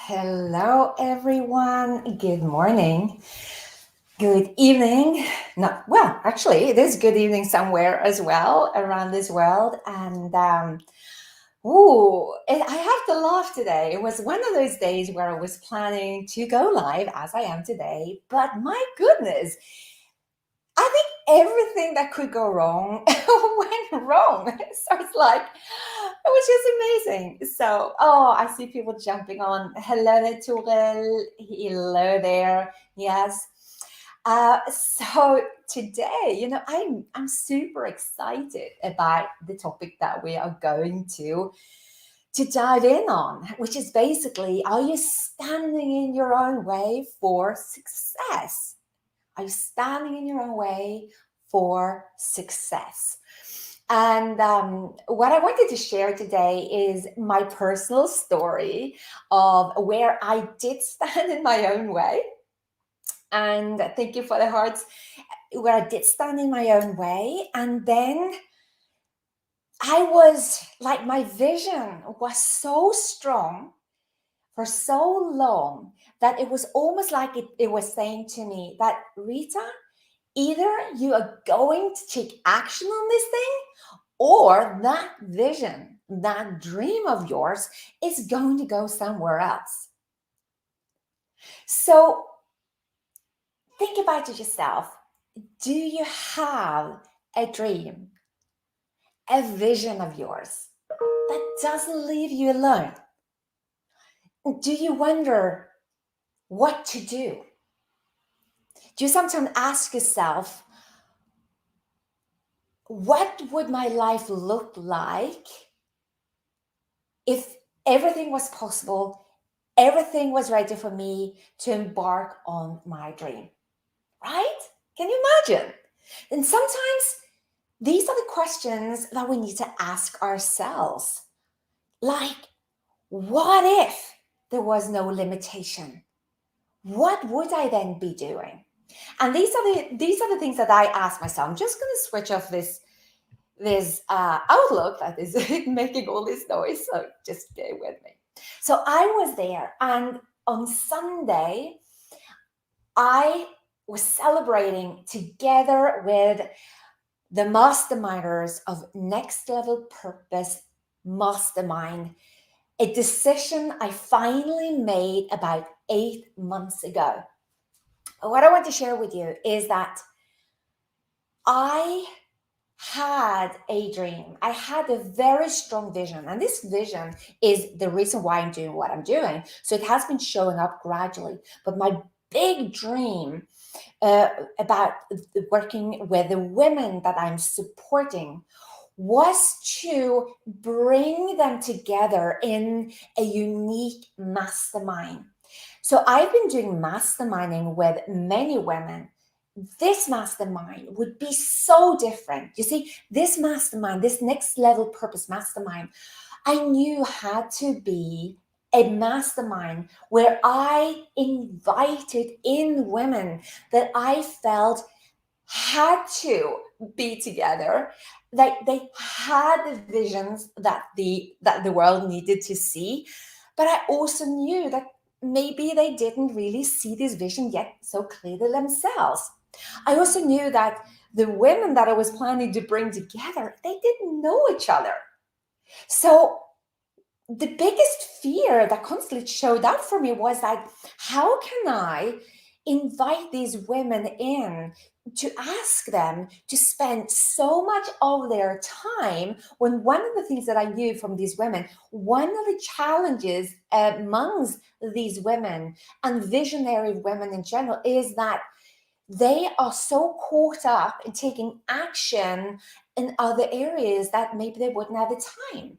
Hello, everyone. Good morning. Good evening. Well, actually, it is good evening somewhere as well around this world. I have to laugh today. It was one of those days where I was planning to go live as I am today, but my goodness, I think everything that could go wrong went wrong. So it's like, it was just amazing. So, I see people jumping on. Hello there, Torel. Hello there. Yes. So today, I'm super excited about the topic that we are going to dive in on, which is basically, are you standing in your own way for success? Are you standing in your own way for success? And what I wanted to share today is my personal story of where I did stand in my own way. And thank you for the hearts, where I did stand in my own way. And then I was like, my vision was so strong for so long that it was almost like it was saying to me that, Rita, either you are going to take action on this thing, or that vision, that dream of yours is going to go somewhere else. So think about it yourself. Do you have a dream, a vision of yours that doesn't leave you alone? Do you wonder what to do? Do you sometimes ask yourself, what would my life look like if everything was possible, everything was ready for me to embark on my dream? Right? Can you imagine? And sometimes these are the questions that we need to ask ourselves. Like, what if there was no limitation? What would I then be doing? And these are the things that I ask myself. I'm just going to switch off this outlook that is making all this noise. So just bear with me. So I was there, and on Sunday, I was celebrating together with the masterminders of Next Level Purpose Mastermind, a decision I finally made about 8 months ago. What I want to share with you is that I had a dream. I had a very strong vision, and this vision is the reason why I'm doing what I'm doing. So it has been showing up gradually, but my big dream about working with the women that I'm supporting was to bring them together in a unique mastermind. So I've been doing masterminding with many women. This mastermind would be so different. You see, this mastermind, this next level purpose mastermind, I knew had to be a mastermind where I invited in women that I felt had to be together, that they had the visions that the world needed to see. But I also knew that maybe they didn't really see this vision yet so clearly themselves. I also knew that the women that I was planning to bring together, they didn't know each other. So the biggest fear that constantly showed up for me was like, how can I invite these women in to ask them to spend so much of their time, when one of the things that I knew from these women, one of the challenges amongst these women and visionary women in general is that they are so caught up in taking action in other areas that maybe they wouldn't have the time.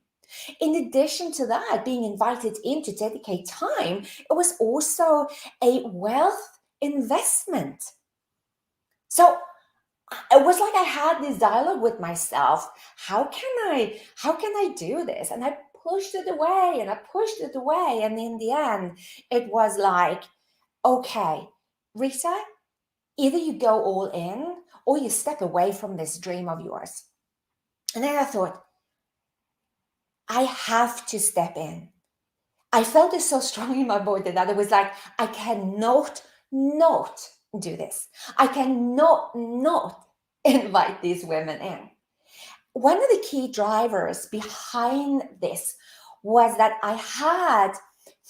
In addition to that, being invited in to dedicate time, it was also a wealth investment. So it was like I had this dialogue with myself. How can I do this? And I pushed it away and I pushed it away. And in the end, it was like, okay, Rita, either you go all in or you step away from this dream of yours. And then I thought, I have to step in. I felt it so strong in my body that it was like, I cannot not do this. I cannot not invite these women in. One of the key drivers behind this was that I had,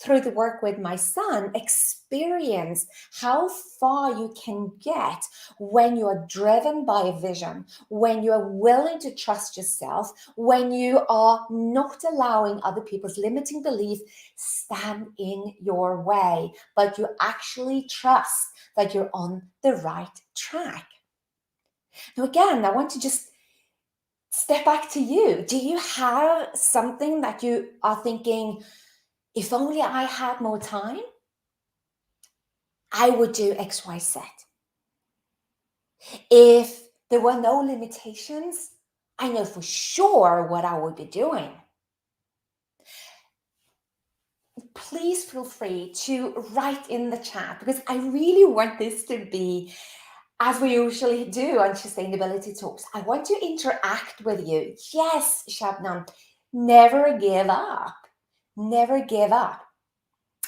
through the work with my son, experienced how far you can get when you are driven by a vision, when you are willing to trust yourself, when you are not allowing other people's limiting beliefs stand in your way, but you actually trust that you're on the right track. Now, again, I want to just step back to you. Do you have something that you are thinking, if only I had more time, I would do X, Y, Z. If there were no limitations, I know for sure what I would be doing. Please feel free to write in the chat, because I really want this to be, as we usually do on Sustainability Talks, I want to interact with you. Yes, Shabnam, never give up. Never give up.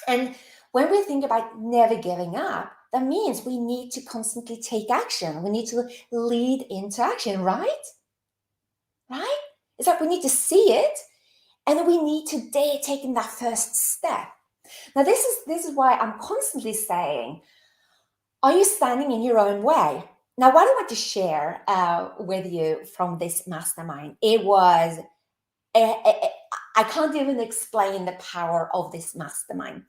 And when we think about never giving up, that means we need to constantly take action. We need to lead into action, right? Right? It's like we need to see it, and then we need to dare taking that first step. Now, this is why I'm constantly saying, are you standing in your own way? Now, what I want to share with you from this mastermind, it was, I can't even explain the power of this mastermind.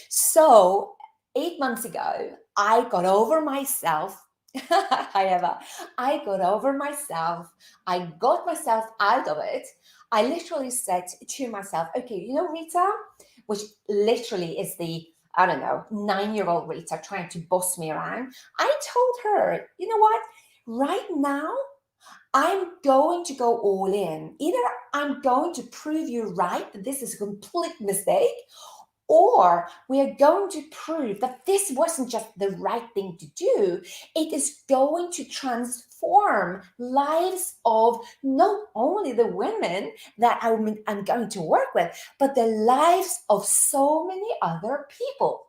So 8 months ago, I got over myself. I got over myself. I got myself out of it. I literally said to myself, okay, you know, Rita, which literally is the, I don't know, 9-year-old Rita trying to boss me around. I told her, you know what, right now, I'm going to go all in. Either I'm going to prove you right that this is a complete mistake, or we are going to prove that this wasn't just the right thing to do. It is going to transform lives of not only the women that I'm going to work with, but the lives of so many other people.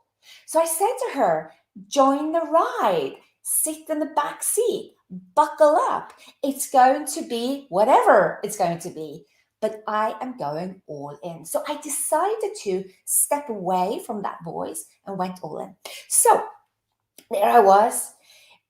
So I said to her, join the ride, sit in the back seat, buckle up. It's going to be whatever it's going to be, but I am going all in. So I decided to step away from that voice and went all in. So there I was,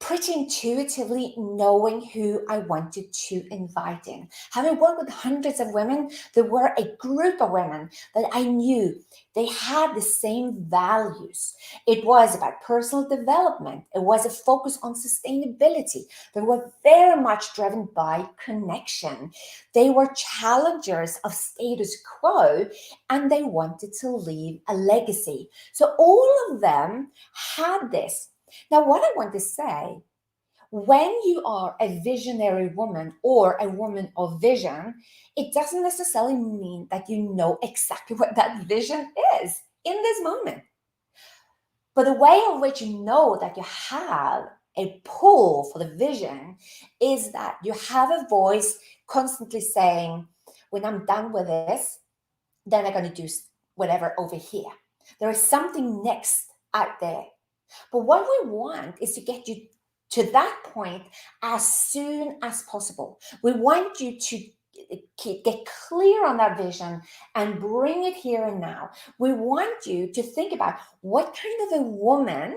pretty intuitively knowing who I wanted to invite in. Having worked with hundreds of women, there were a group of women that I knew they had the same values. It was about personal development. It was a focus on sustainability. They were very much driven by connection. They were challengers of status quo, and they wanted to leave a legacy. So all of them had this. Now, what I want to say, when you are a visionary woman or a woman of vision, it doesn't necessarily mean that you know exactly what that vision is in this moment. But the way in which you know that you have a pull for the vision is that you have a voice constantly saying, when I'm done with this, then I'm going to do whatever over here. There is something next out there. But what we want is to get you to that point as soon as possible. We want you to get clear on that vision and bring it here and now. We want you to think about what kind of a woman,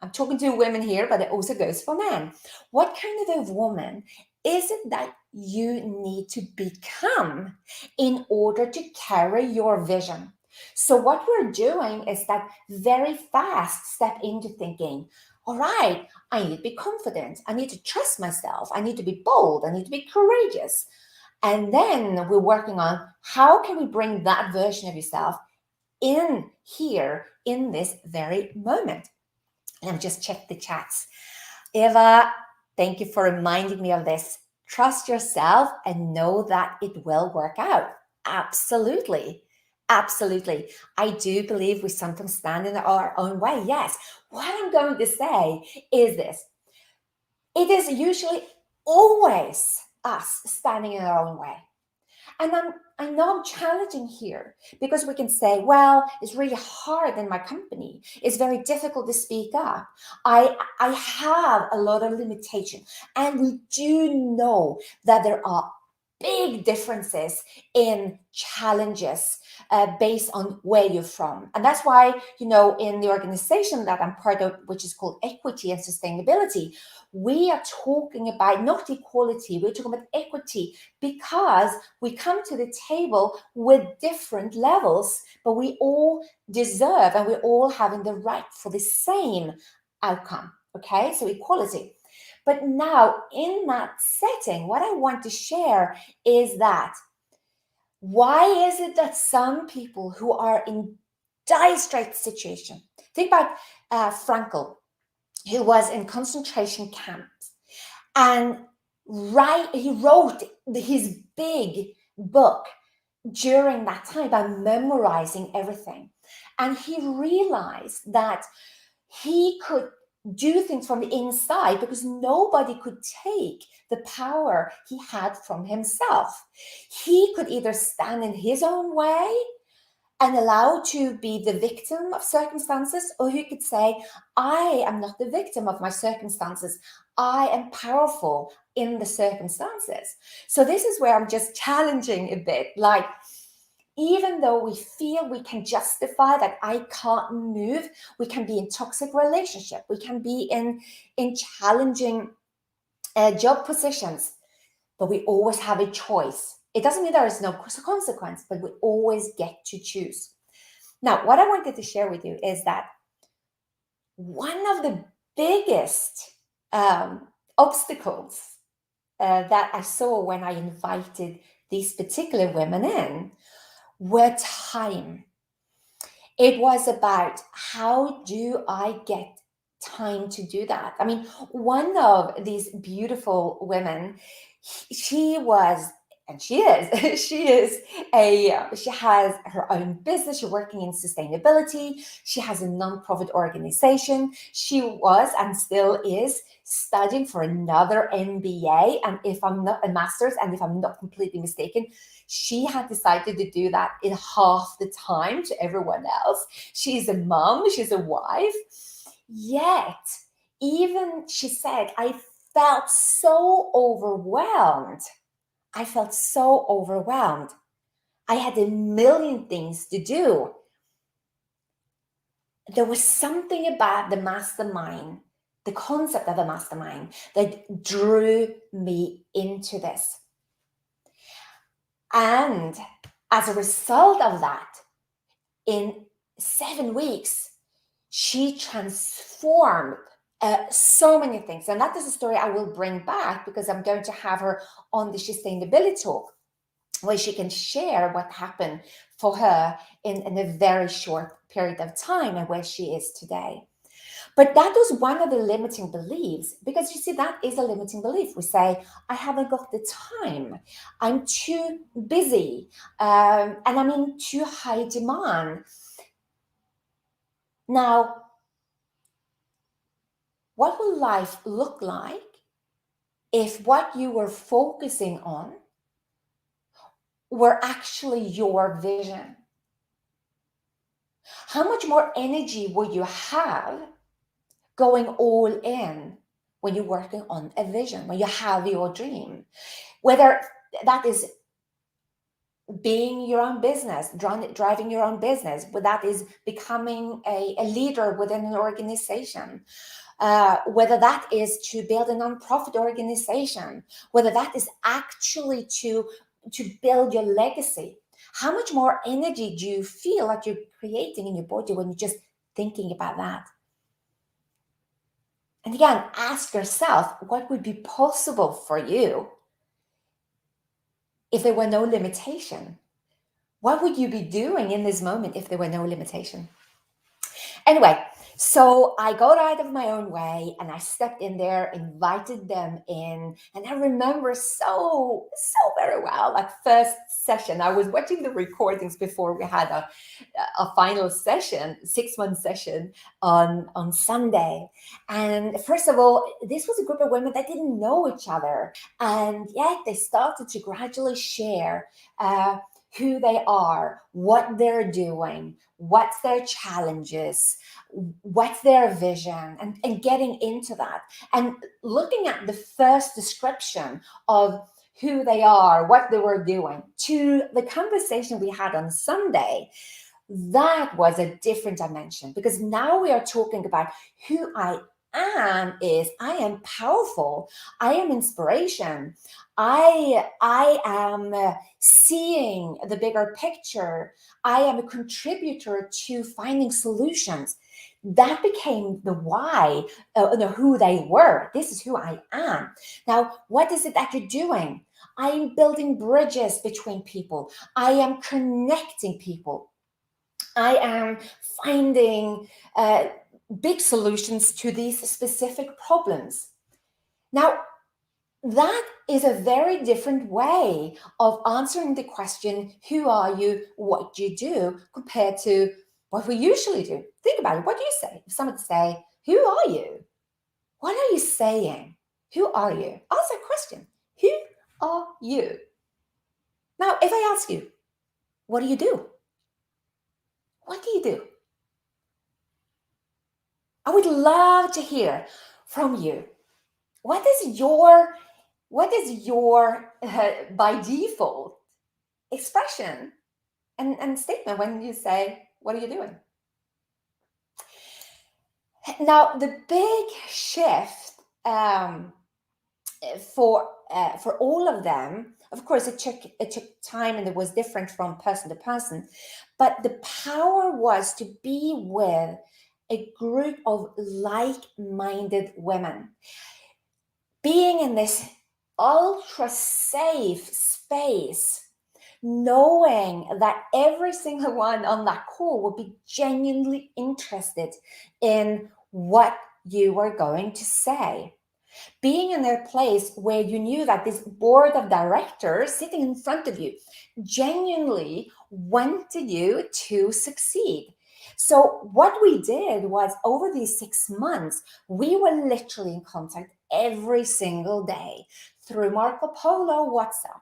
I'm talking to women here, but it also goes for men. What kind of a woman is it that you need to become in order to carry your vision? So what we're doing is that very fast step into thinking, all right, I need to be confident. I need to trust myself. I need to be bold. I need to be courageous. And then we're working on how can we bring that version of yourself in here in this very moment. Let me just check the chats. Eva, thank you for reminding me of this. Trust yourself and know that it will work out. Absolutely. Absolutely. I do believe we sometimes stand in our own way. Yes. What I'm going to say is this. It is usually always us standing in our own way. And I know I'm challenging here because we can say, well, it's really hard in my company. It's very difficult to speak up. I have a lot of limitation. And we do know that there are big differences in challenges based on where you're from. And that's why, in the organization that I'm part of, which is called Equity and Sustainability, we are talking about not equality, we're talking about equity, because we come to the table with different levels, but we all deserve and we're all having the right for the same outcome. Okay, so equality. But now in that setting, what I want to share is that why is it that some people who are in dire straits situation, think about Frankel, who was in concentration camps, and he wrote his big book during that time by memorizing everything. And he realized that he could do things from the inside because nobody could take the power he had from himself. He could either stand in his own way and allow to be the victim of circumstances, or he could say, I am not the victim of my circumstances. I am powerful in the circumstances. So this is where I'm just challenging a bit, like, even though we feel we can justify that I can't move, we can be in toxic relationship, we can be in challenging job positions, but we always have a choice. It doesn't mean there is no consequence, but we always get to choose. Now, what I wanted to share with you is that one of the biggest obstacles that I saw when I invited these particular women in were time. It was about, how do I get time to do that? I mean, one of these beautiful women, she was, and she is, she has her own business. She's working in sustainability. She has a nonprofit organization. She was and still is studying for another MBA. And if I'm not a master's, and if I'm not completely mistaken, she had decided to do that in half the time to everyone else. She's a mom, she's a wife. Yet, even she said, I felt so overwhelmed. I felt so overwhelmed. I had a million things to do. There was something about the mastermind, the concept of the mastermind, that drew me into this. And as a result of that, in 7 weeks, she transformed so many things. And that is a story I will bring back, because I'm going to have her on the Shestainability Talk, where she can share what happened for her in a very short period of time and where she is today. But that was one of the limiting beliefs, because you see, that is a limiting belief. We say, I haven't got the time. I'm too busy, and I'm in too high demand. Now, what will life look like if what you were focusing on were actually your vision? How much more energy would you have going all in when you're working on a vision, when you have your dream? Whether that is being your own business, driving your own business, but that is becoming a leader within an organization, whether that is to build a nonprofit organization, whether that is actually to build your legacy. How much more energy do you feel like you're creating in your body when you're just thinking about that? And again, ask yourself, what would be possible for you if there were no limitation? What would you be doing in this moment if there were no limitation? Anyway, So I got out of my own way and I stepped in there, invited them in. And I remember so very well that first session. I was watching the recordings before we had a final session, 6-month session on Sunday. And first of all, this was a group of women that didn't know each other. And yet they started to gradually share who they are, what they're doing, what's their challenges, what's their vision, and getting into that and looking at the first description of who they are, what they were doing, to the conversation we had on Sunday. That was a different dimension, because now we are talking about who I am. I am powerful, I am inspiration, I am seeing the bigger picture, I am a contributor to finding solutions. That became the why, who they were. This is who I am. Now, what is it that you're doing? I am building bridges between people, I am connecting people, I am finding big solutions to these specific problems. Now, that is a very different way of answering the question, who are you, what do you do, compared to what we usually do. Think about it. What do you say? If someone say, who are you? What are you saying? Who are you? Ask that question. Who are you? Now, if I ask you, what do you do? What do you do? I would love to hear from you. What is your by default expression and statement when you say, what are you doing? Now, the big shift for all of them, of course, it took time, and it was different from person to person, but the power was to be with a group of like-minded women, being in this ultra safe space, knowing that every single one on that call would be genuinely interested in what you were going to say. Being in their place where you knew that this board of directors sitting in front of you genuinely wanted you to succeed. So what we did was, over these 6 months, we were literally in contact every single day through Marco Polo WhatsApp.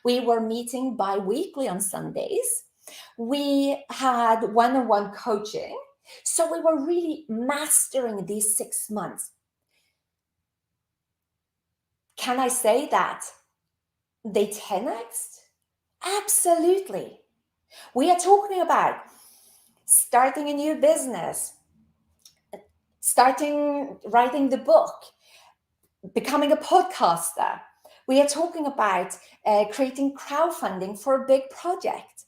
We were meeting bi-weekly on Sundays. We had one-on-one coaching. So we were really mastering these 6 months. Can I say that they 10x'd? Absolutely. We are talking about starting a new business, writing the book, becoming a podcaster. We are talking about creating crowdfunding for a big project.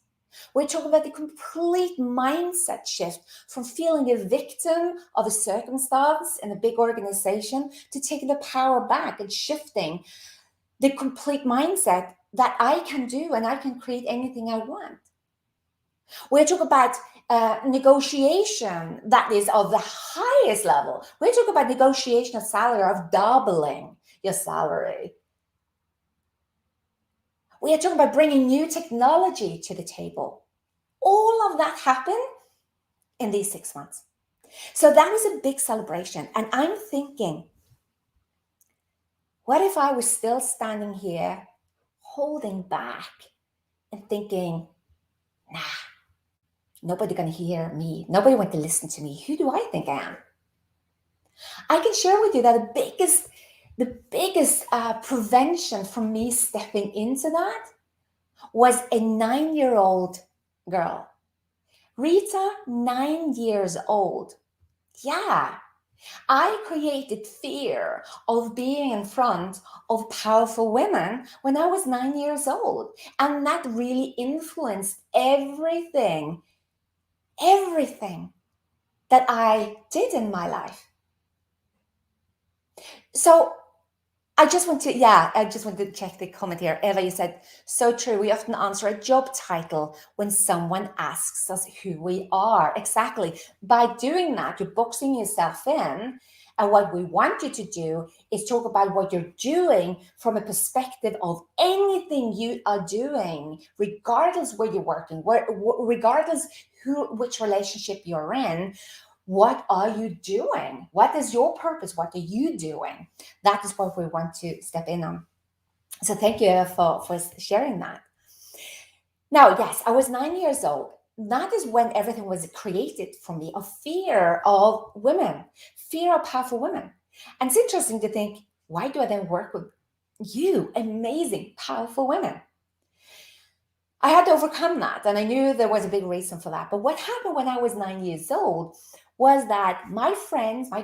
We're talking about the complete mindset shift from feeling a victim of a circumstance in a big organization to taking the power back and shifting the complete mindset that I can do and I can create anything I want. We're talking about negotiation that is of the highest level. We're talking about negotiation of salary, of doubling your salary. We are talking about bringing new technology to the table. All of that happened in these 6 months. So that was a big celebration. And I'm thinking, what if I was still standing here holding back and thinking, nah, nobody gonna hear me. Nobody want to listen to me. Who do I think I am? I can share with you that the biggest prevention from me stepping into that was a 9-year-old girl. Rita, 9 years old. Yeah, I created fear of being in front of powerful women when I was 9 years old. And that really influenced everything that I did in my life. So I just want to check the comment here. Eva, you said, so true. We often answer a job title when someone asks us who we are. Exactly. By doing that, you're boxing yourself in. And what we want you to do is talk about what you're doing from a perspective of anything you are doing, regardless where you're working, regardless which relationship you're in. What are you doing? What is your purpose? What are you doing? That is what we want to step in on. So thank you for sharing that. Now, yes, I was 9 years old. That is when everything was created for me, of fear of women, fear of powerful women. And it's interesting to think, why do I then work with you, amazing, powerful women? I had to overcome that, and I knew there was a big reason for that. But what happened when I was 9 years old was that my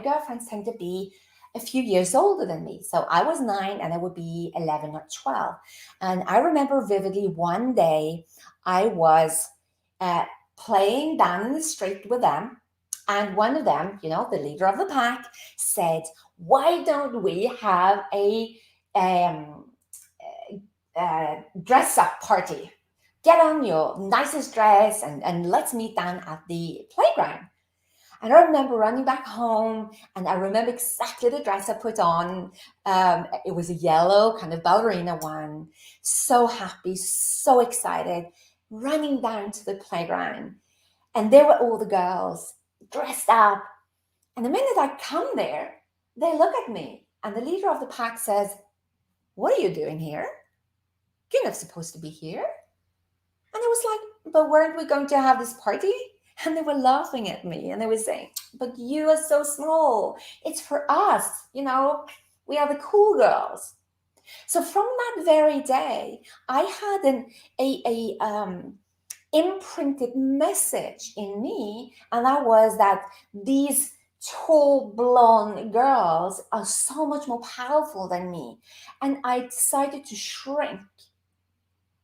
girlfriends tend to be a few years older than me. So I was 9 and I would be 11 or 12. And I remember vividly one day I was playing down in the street with them. And one of them, the leader of the pack, said, why don't we have a dress up party? Get on your nicest dress and let's meet down at the playground. And I remember running back home, and I remember exactly the dress I put on. It was a yellow kind of ballerina one. So happy, so excited, running down to the playground. And there were all the girls dressed up. And the minute I come there, they look at me, and the leader of the pack says, what are you doing here? You're not supposed to be here. And I was like, but weren't we going to have this party? And they were laughing at me and they were saying, but you are so small. It's for us, we are the cool girls. So from that very day, I had an imprinted message in me, and that was that these tall blonde girls are so much more powerful than me. And I decided to shrink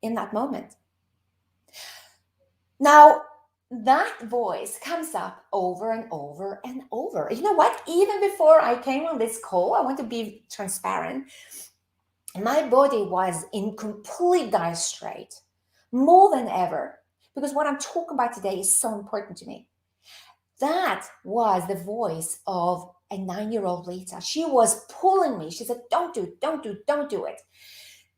in that moment. Now, that voice comes up over and over and over. You know what? Even before I came on this call, I want to be transparent. My body was in complete dire strait, more than ever, because what I'm talking about today is so important to me. That was the voice of a 9-year-old Rita. She was pulling me. She said, don't do it, don't do it, don't do it.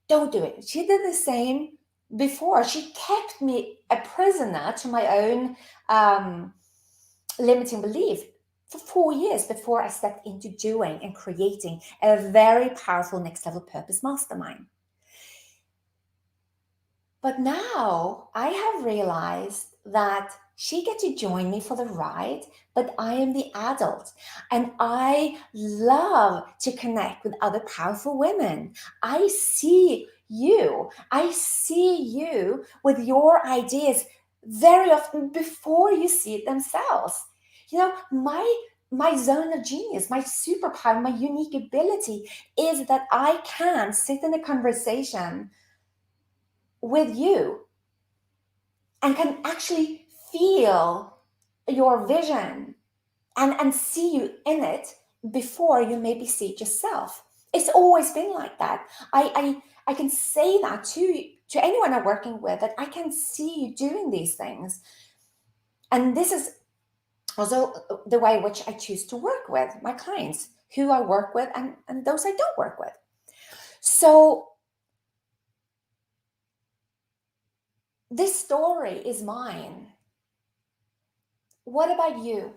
Don't do it. She did the same before. She kept me a prisoner to my own limiting belief for 4 years before I stepped into doing and creating a very powerful next level purpose mastermind. But now I have realized that she gets to join me for the ride, but I am the adult, and I love to connect with other powerful women. I see you with your ideas very often before you see it themselves. My zone of genius, my superpower, my unique ability is that I can sit in a conversation with you and can actually feel your vision and see you in it before you maybe see it yourself. It's always been like that. I can say that to anyone I'm working with, that I can see you doing these things. And this is also the way in which I choose to work with my clients, who I work with and those I don't work with. So this story is mine. What about you?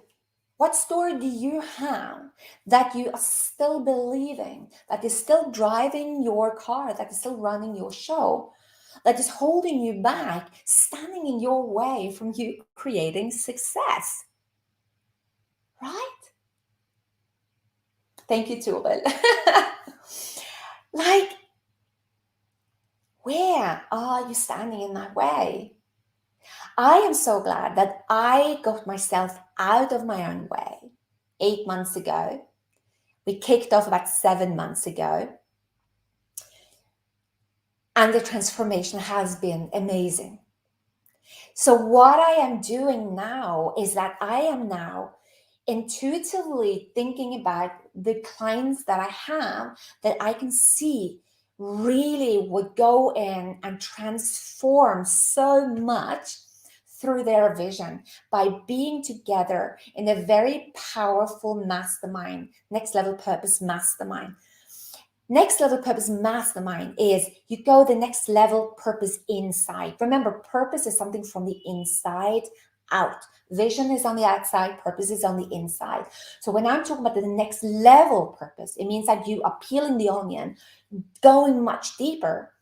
What story do you have that you are still believing, that is still driving your car, that is still running your show, that is holding you back, standing in your way from you creating success? Right? Thank you, Tuval. Like, where are you standing in that way? I am so glad that I got myself out of my own way 8 months ago. We kicked off about 7 months ago. And the transformation has been amazing. So what I am doing now is that I am now intuitively thinking about the clients that I have that I can see really would go in and transform so much through their vision by being together in a very powerful mastermind, Next Level Purpose Mastermind. Next Level Purpose Mastermind is you go the next level purpose inside. Remember, purpose is something from the inside out. Vision is on the outside, purpose is on the inside. So when I'm talking about the next level purpose, it means that you are peeling the onion, going much deeper,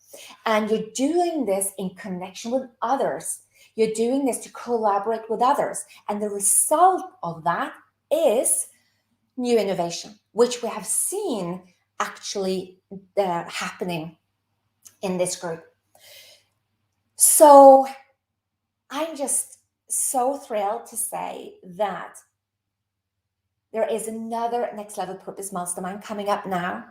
and you're doing this in connection with others. You're doing this to collaborate with others. And the result of that is new innovation, which we have seen actually happening in this group. So I'm just so thrilled to say that there is another Next Level Purpose Mastermind coming up now.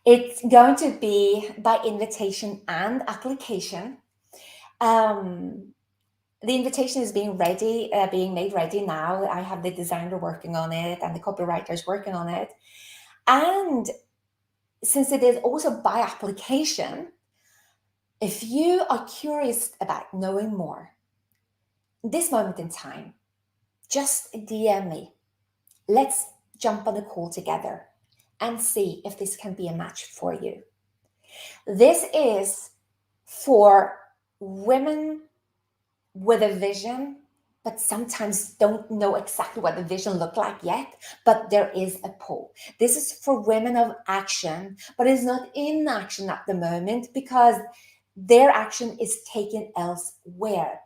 It's going to be by invitation and application. The invitation is being made ready now. I have the designer working on it and the copywriters working on it. And since it is also by application, if you are curious about knowing more, this moment in time, just DM me. Let's jump on a call together and see if this can be a match for you. This is for women with a vision, but sometimes don't know exactly what the vision look like yet, but there is a pull. This is for women of action, but is not in action at the moment because their action is taken elsewhere.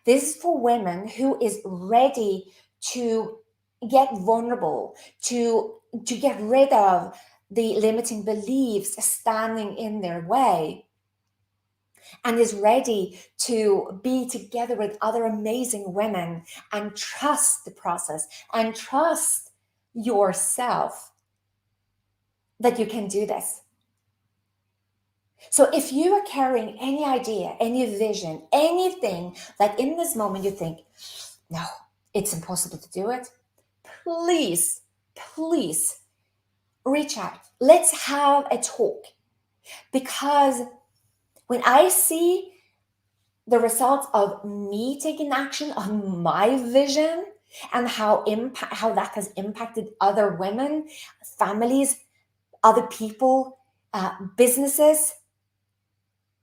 This is for women who is ready to get vulnerable, to get rid of the limiting beliefs standing in their way, and is ready to be together with other amazing women and trust the process and trust yourself that you can do this. So if you are carrying any idea, any vision, anything that in this moment you think, no, it's impossible to do it, please reach out. Let's have a talk. Because when I see the results of me taking action on my vision and how that has impacted other women, families, other people, businesses,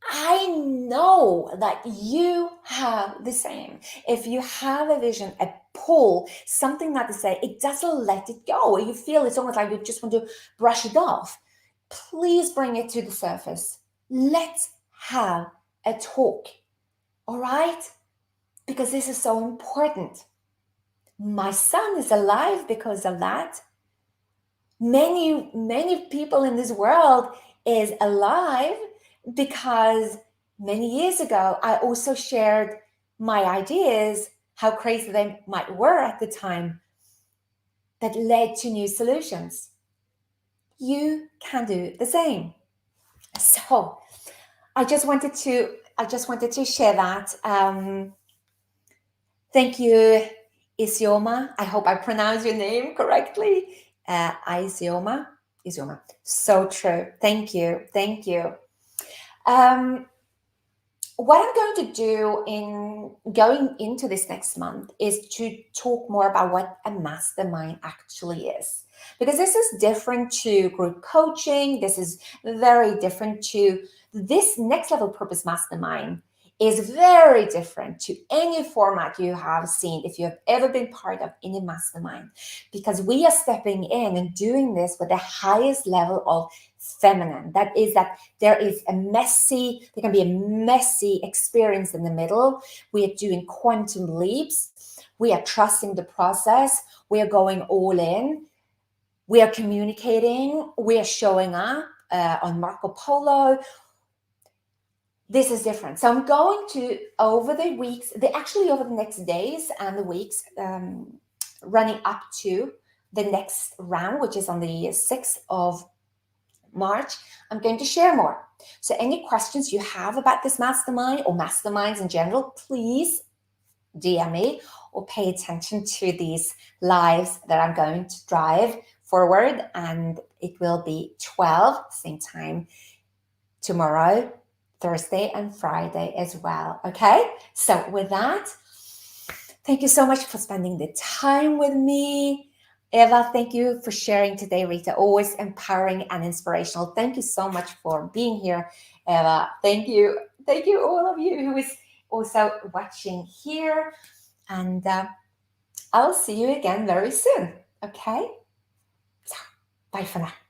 I know that you have the same. If you have a vision, a pull, something that to say, it doesn't let it go. You feel it's almost like you just want to brush it off. Please bring it to the surface. Let's have a talk. All right? Because this is so important. My son is alive because of that. Many people in this world is alive because many years ago, I also shared my ideas, how crazy they were at the time, that led to new solutions. You can do the same. So I just wanted to share that. Thank you, Isioma. I hope I pronounced your name correctly. Isioma. So true. Thank you. What I'm going to do in going into this next month is to talk more about what a mastermind actually is. Because this is different to group coaching. This is very different to this Next Level Purpose Mastermind is very different to any format you have seen if you have ever been part of any mastermind, because we are stepping in and doing this with the highest level of feminine. That is that there can be a messy experience in the middle. We are doing quantum leaps. We are trusting the process. We are going all in. We are communicating. We are showing up on Marco Polo. This is different. So I'm going to, over the next days and the weeks running up to the next round, which is on the 6th of March, I'm going to share more. So any questions you have about this mastermind or masterminds in general, please DM me or pay attention to these lives that I'm going to drive forward. And it will be 12, same time tomorrow, Thursday and Friday as well. Okay, so with that, thank you so much for spending the time with me. Eva, thank you for sharing today. Rita, always empowering and inspirational. Thank you so much for being here, Eva. Thank you. Thank you, all of you who is also watching here. And I'll see you again very soon. Okay? So, bye for now.